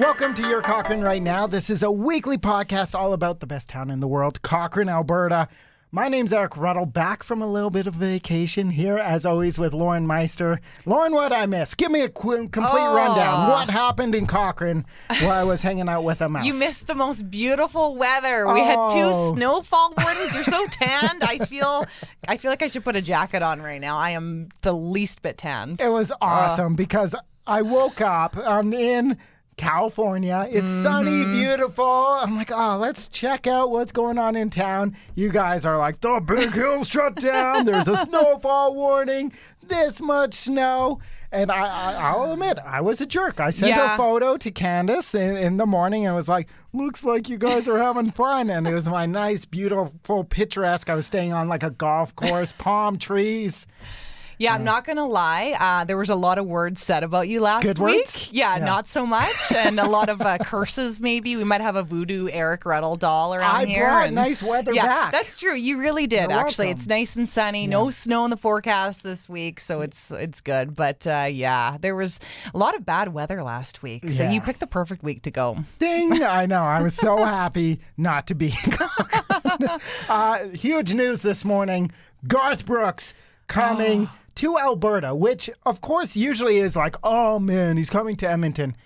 Welcome to Your Cochrane Right Now. This is a weekly podcast all about the best town in the world, Cochrane, Alberta. My name's Eric Ruddle, back from a little bit of vacation here, as always, with Lauren Meister. Lauren, what'd I miss? Give me a complete rundown. What happened in Cochrane while I was hanging out with a mouse? You missed the most beautiful weather. We had 2 snowfall warnings. You're so tanned. I feel like I should put a jacket on right now. I am the least bit tanned. It was awesome because I woke up, I'm in California. It's sunny, beautiful. I'm like, let's check out what's going on in town. You guys are like, the big hill's shut down. There's a snowfall warning. This much snow. And I'll admit, I was a jerk. I sent a photo to Candace in the morning and was like, looks like you guys are having fun. And it was my nice, beautiful, picturesque. I was staying on like a golf course, palm trees. Yeah, I'm not going to lie. There was a lot of words said about you last Good week. words? Yeah, not so much. And a lot of curses, maybe. We might have a voodoo Eric Ruddle doll around here. I brought nice weather back. That's true. You really did, actually. welcome. It's nice and sunny. No snow in the forecast this week, so it's good. But, there was a lot of bad weather last week. So you picked the perfect week to go. Ding! I know. I was so happy not to be. Huge news this morning. Garth Brooks coming to Alberta, which of course usually is like, oh man, he's coming to Edmonton.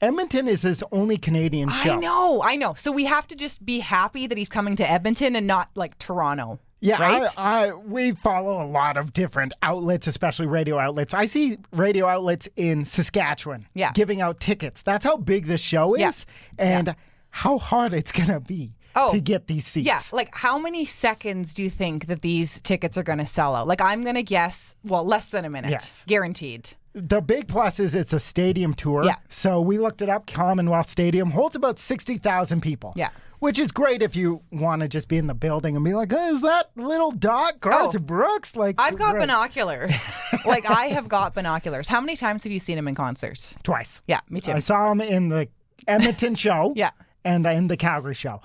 Edmonton is his only Canadian show. I know. So we have to just be happy that he's coming to Edmonton and not like Toronto. Yeah, right? We follow a lot of different outlets, especially radio outlets. I see radio outlets in Saskatchewan giving out tickets. That's how big this show is and how hard it's going to be. To get these seats. Yeah, like how many seconds do you think that these tickets are going to sell out? Like I'm going to guess, less than a minute. Yes. Guaranteed. The big plus is it's a stadium tour. Yeah. So we looked it up. Commonwealth Stadium holds about 60,000 people. Yeah. Which is great if you want to just be in the building and be like, is that little dot Garth Brooks? Like, I've got binoculars. Like I have got binoculars. How many times have you seen him in concert? Twice. Yeah, me too. I saw him in the Edmonton show. And in the Calgary show.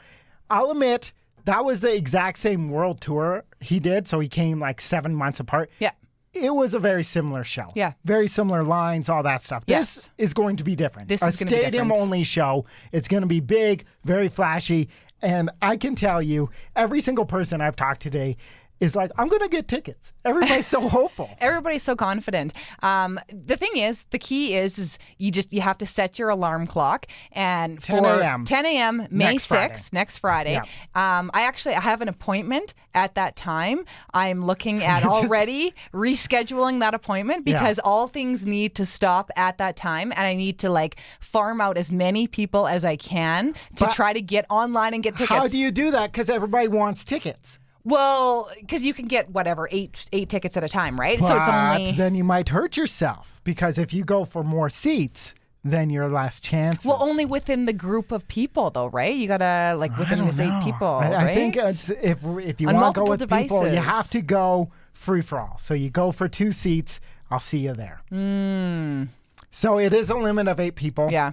I'll admit, that was the exact same world tour he did, so he came like 7 months apart. Yeah. It was a very similar show. Yeah. Very similar lines, all that stuff. Yes. This is going to be different. This is going to be different. A stadium-only show. It's going to be big, very flashy, and I can tell you, every single person I've talked to today is like, I'm going to get tickets. Everybody's so hopeful. Everybody's so confident. The thing is, the key is you have to set your alarm clock. And for 10 a.m. May 6th, next Friday, I have an appointment at that time. I'm looking at already rescheduling that appointment because all things need to stop at that time. And I need to farm out as many people as I can to try to get online and get tickets. How do you do that? Because everybody wants tickets. Well, because you can get eight tickets at a time, right? But so it's only then you might hurt yourself because if you go for more seats, then your last chances. Well, only within the group of people, though, right? You gotta within these 8 people. Right? I think if you want to go with people, you have to go free for all. So you go for 2 seats. I'll see you there. So it is a limit of 8 people. Yeah,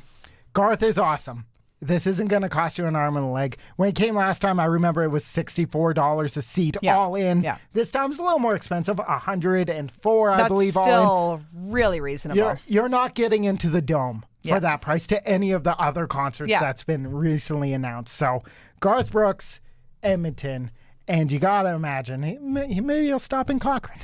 Garth is awesome. This isn't going to cost you an arm and a leg. When it came last time, I remember it was $64 a seat, all in. Yeah. This time it's a little more expensive, $104, I believe, all in. That's still really reasonable. You're not getting into the Dome for that price to any of the other concerts that's been recently announced. So Garth Brooks, Edmonton, and you got to imagine, maybe he'll stop in Cochrane.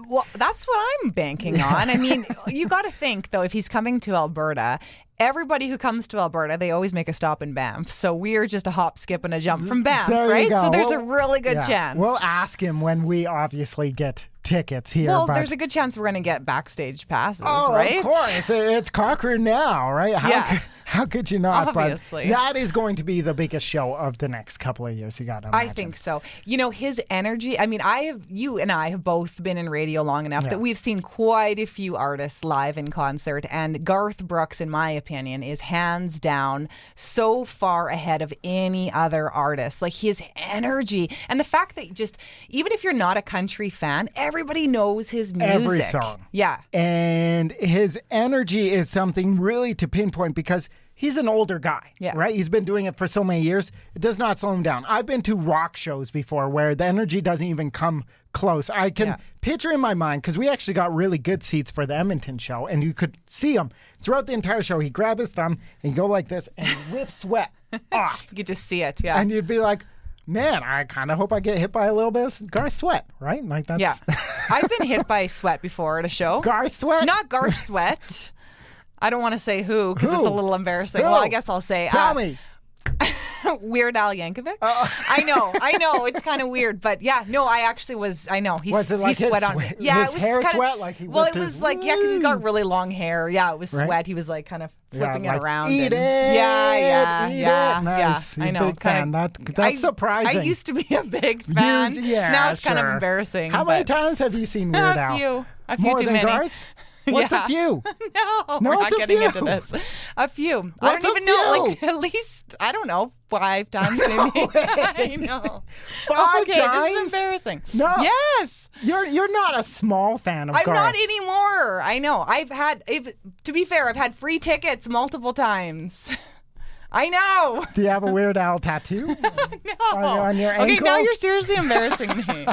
Well, that's what I'm banking on. I mean, you got to think, though, if he's coming to Alberta, everybody who comes to Alberta, they always make a stop in Banff. So we're just a hop, skip, and a jump from Banff, right? So there's a really good chance. We'll ask him when we obviously get tickets here. Well, there's a good chance we're going to get backstage passes, right? Of course. It's Cochrane now, right? How could you not? Obviously. But that is going to be the biggest show of the next couple of years, you got to imagine. I think so. His energy, I mean, you and I have both been in radio long enough that we've seen quite a few artists live in concert, and Garth Brooks, in my opinion, is hands down so far ahead of any other artist. Like his energy and the fact that just, even if you're not a country fan, everybody knows his music. Every song. Yeah. And his energy is something really to pinpoint because he's an older guy, Yeah. right? He's been doing it for so many years. It does not slow him down. I've been to rock shows before where the energy doesn't even come close. I can picture in my mind, because we actually got really good seats for the Edmonton show, and you could see him throughout the entire show. He'd grab his thumb and go like this and whip sweat off. You could just see it, yeah. And you'd be like, man, I kind of hope I get hit by a little bit of Garth sweat, right? Like that's... Yeah. I've been hit by sweat before at a show. Garth sweat? Not Garth sweat. I don't want to say who because it's a little embarrassing. Who? Well, I guess I'll say... Tell me. Weird Al Yankovic. I know. It's kind of weird, but yeah, no, I actually was. I know. Was it like he sweat on me. Yeah, his it was hair kinda, sweat? Like he well, it whipped was his- like because he's got really long hair. Yeah, it was Right. sweat. He was like kind of flipping like, it around. Eat and, it. Yeah. Eat it. Nice. Yeah. You're I know. a big fan. That's surprising. I used to be a big fan. Yeah, now it's kind of sure. embarrassing. How many but times have you seen Weird Al? A few More too than many. Garth? What's Yeah. a few? No, we're it's not a getting few. into this. A few. What's I a don't even know. Like few? at least I don't know 5 times maybe. I know. 5 okay, times? this is embarrassing. No. Yes. You're not a small fan of I'm Garth. not anymore. I know. To be fair, I've had free tickets multiple times. I know. Do you have a Weird Al tattoo? No. on your Okay, ankle? now you're seriously embarrassing me.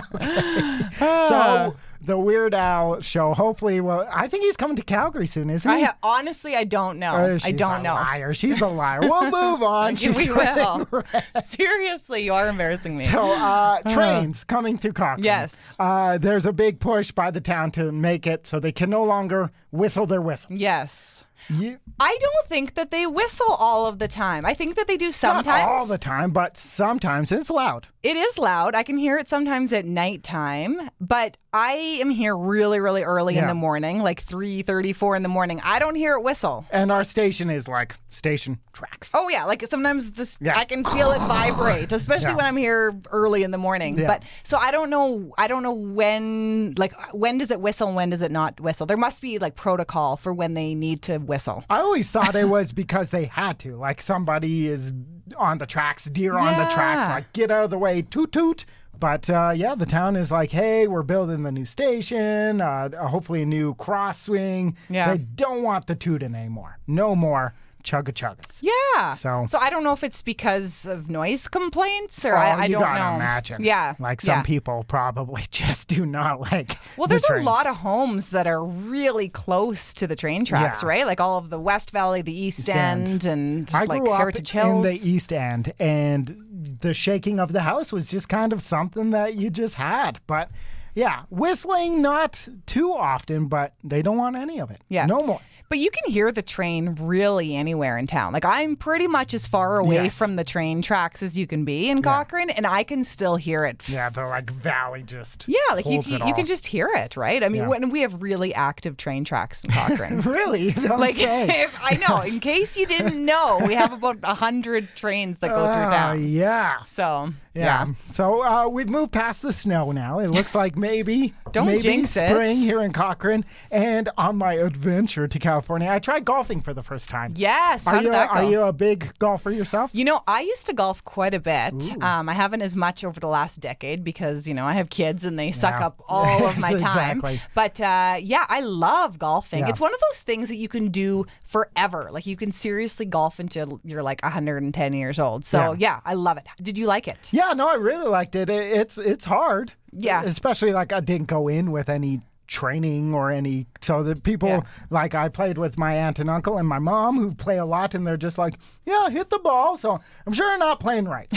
So the Weird Al show, hopefully, I think he's coming to Calgary soon, isn't he? Honestly, I don't know. Oh, I don't know. Liar. She's a liar. We'll move on. She's We will. wearing red. Seriously, you are embarrassing me. So trains coming through Cochrane. Yes. There's a big push by the town to make it so they can no longer whistle their whistles. Yes. You, I don't think that they whistle all of the time. I think that they do sometimes. not all the time, but sometimes it's loud. It is loud. I can hear it sometimes at nighttime, but I am here really, really early in the morning, like 3:30, 4 in the morning. I don't hear it whistle. And our station is like station tracks. Oh yeah, like sometimes I can feel it vibrate, especially when I'm here early in the morning. Yeah. But so I don't know when does it whistle and when does it not whistle? There must be like protocol for when they need to whistle. I always thought it was because they had to. Like somebody is on the tracks, deer on the tracks, like get out of the way, toot toot. But the town is like, hey, we're building the new station, hopefully a new cross swing. Yeah. They don't want the tooting anymore. No more chugga-chuggas. Yeah. So I don't know if it's because of noise complaints or I you don't gotta know. imagine. Yeah. Like some people probably just do not like Well, the there's a trains. lot of homes that are really close to the train tracks, Yeah. right? Like all of the West Valley, the East End, and I like grew up Heritage Hills. in the East End, and the shaking of the house was just kind of something that you just had. But yeah, whistling not too often, but they don't want any of it. Yeah. No more. But you can hear the train really anywhere in town. Like I'm pretty much as far away Yes. from the train tracks as you can be in Cochrane, and I can still hear it. Yeah, the like valley just Like holds you it all. can just hear it, right? I mean, when we have really active train tracks in Cochrane. Really? You don't Like say. I know. In case you didn't know, we have about 100 trains that go through town. Yeah. So Yeah. So we've moved past the snow now. It looks like maybe jinx it. spring here in Cochrane. And on my adventure to California, I tried golfing for the first time. Yes. How did that go? Are you a big golfer yourself? You know, I used to golf quite a bit. I haven't as much over the last decade because, I have kids and they suck up all of my time. Exactly. But I love golfing. Yeah. It's one of those things that you can do forever. Like you can seriously golf until you're like 110 years old. So I love it. Did you like it? Yeah, no, I really liked it. It's hard. Yeah. Especially like I didn't go in with any training or any, so that people like I played with my aunt and uncle and my mom who play a lot, and they're just like, yeah, hit the ball. So I'm sure I'm not playing right.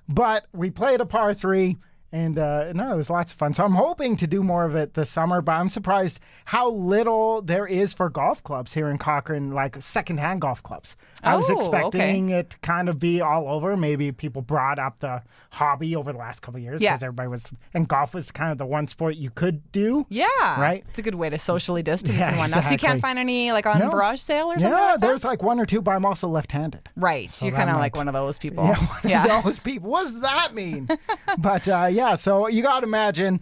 But we played a par 3. And it was lots of fun. So I'm hoping to do more of it this summer, but I'm surprised how little there is for golf clubs here in Cochrane, like secondhand golf clubs. I was expecting it to kind of be all over. Maybe people brought up the hobby over the last couple of years because everybody was, and golf was kind of the one sport you could do. Yeah. Right? It's a good way to socially distance and whatnot. Exactly. So you can't find any like on barrage sale or something Yeah, like that? there's like 1 or 2, but I'm also left-handed. Right. So You're that kind of might- like one of those people. Yeah, those people. What does that mean? But so you got to imagine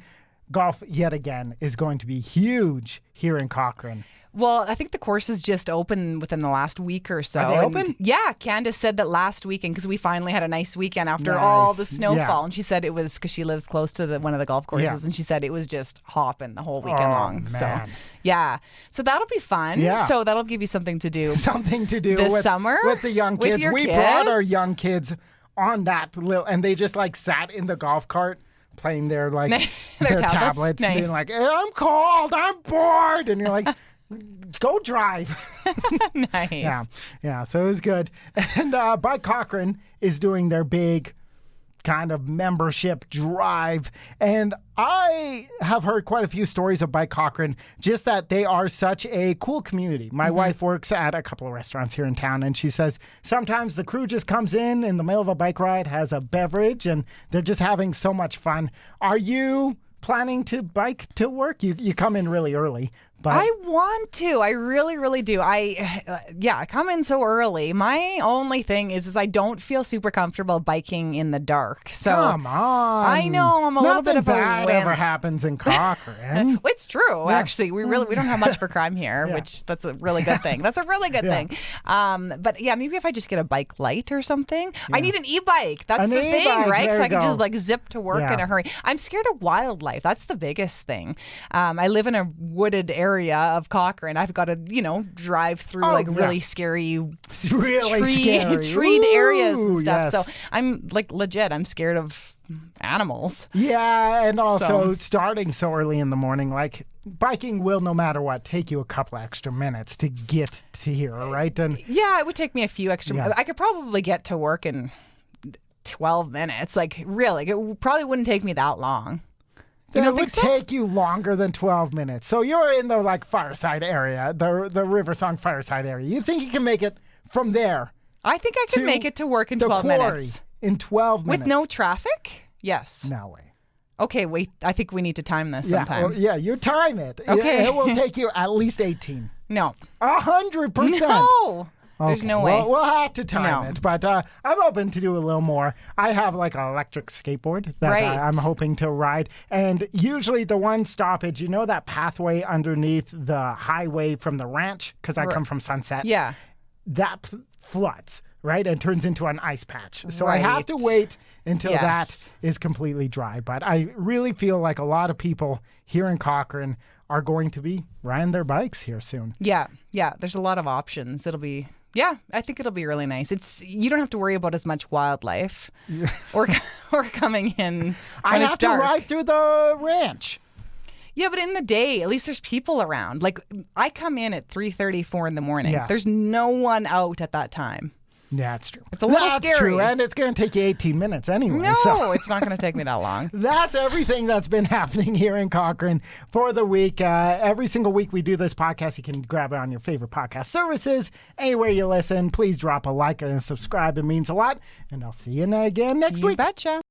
golf yet again is going to be huge here in Cochrane. Well, I think the courses just opened within the last week or so. Are they And open? yeah, Candace said that last weekend because we finally had a nice weekend after all the snowfall. And she said it was because she lives close to one of the golf courses, and she said it was just hopping the whole weekend long. Man. So Yeah. So that'll be fun. Yeah. So that'll give you something to do. Something to do this summer with the young kids. We brought our young kids on that little, and they just like sat in the golf cart playing their their tablets nice. being like, I'm cold, I'm bored, and you're like, go drive. Nice. Yeah. So it was good. And Bike Cochrane is doing their big kind of membership drive, and I have heard quite a few stories of Bike Cochrane, just that they are such a cool community. My wife works at a couple of restaurants here in town, and she says sometimes the crew just comes in the middle of a bike ride, has a beverage, and they're just having so much fun. Are you planning to bike to work? You come in really early. But I want to. I really, really do. I come in so early. My only thing is I don't feel super comfortable biking in the dark. So come on. I know I'm a little bit of a Nothing bad ever happens in Cochrane. It's true, actually. We don't have much for crime here, which that's a really good thing. That's a really good thing. But yeah, maybe if I just get a bike light or something. I need an e-bike. That's the thing, right? So I can just zip to work in a hurry. I'm scared of wildlife. That's the biggest thing. I live in a wooded area of Cochrane. I've got to, drive through really scary, treed areas and stuff. Yes. So I'm legit. I'm scared of animals. Yeah, and also starting so early in the morning, biking will, no matter what, take you a couple extra minutes to get to here, right? And yeah, it would take me a few extra minutes. I could probably get to work in 12 minutes. Really, it probably wouldn't take me that long. It would take you longer than 12 minutes. So you're in the Fireside area, the Riversong Fireside area. You think you can make it from there? I think I can make it to work in 12 minutes. In 12 minutes. With no traffic? Yes. No way. Okay, wait. I think we need to time this sometime. You time it. Okay. It will take you at least 18. No. 100%. No. There's no way. We'll have to time it, but I'm open to do a little more. I have an electric skateboard that I'm hoping to ride, and usually the one stoppage, that pathway underneath the highway from the ranch, because I come from Sunset. Yeah. That floods, right, and turns into an ice patch. So I have to wait until that is completely dry. But I really feel like a lot of people here in Cochrane are going to be riding their bikes here soon. Yeah. There's a lot of options. I think it'll be really nice. You don't have to worry about as much wildlife or coming in when I it's have dark. to ride through the ranch. Yeah, but in the day, at least there's people around. I come in at 3:30, 4 in the morning. Yeah. There's no one out at that time. Yeah, that's true. It's a little That's scary. true, and it's going to take you 18 minutes anyway. No, so. it's not going to take me that long. That's everything that's been happening here in Cochrane for the week. Every single week we do this podcast. You can grab it on your favorite podcast services. Anywhere you listen, please drop a like and a subscribe. It means a lot. And I'll see you again next week. You betcha.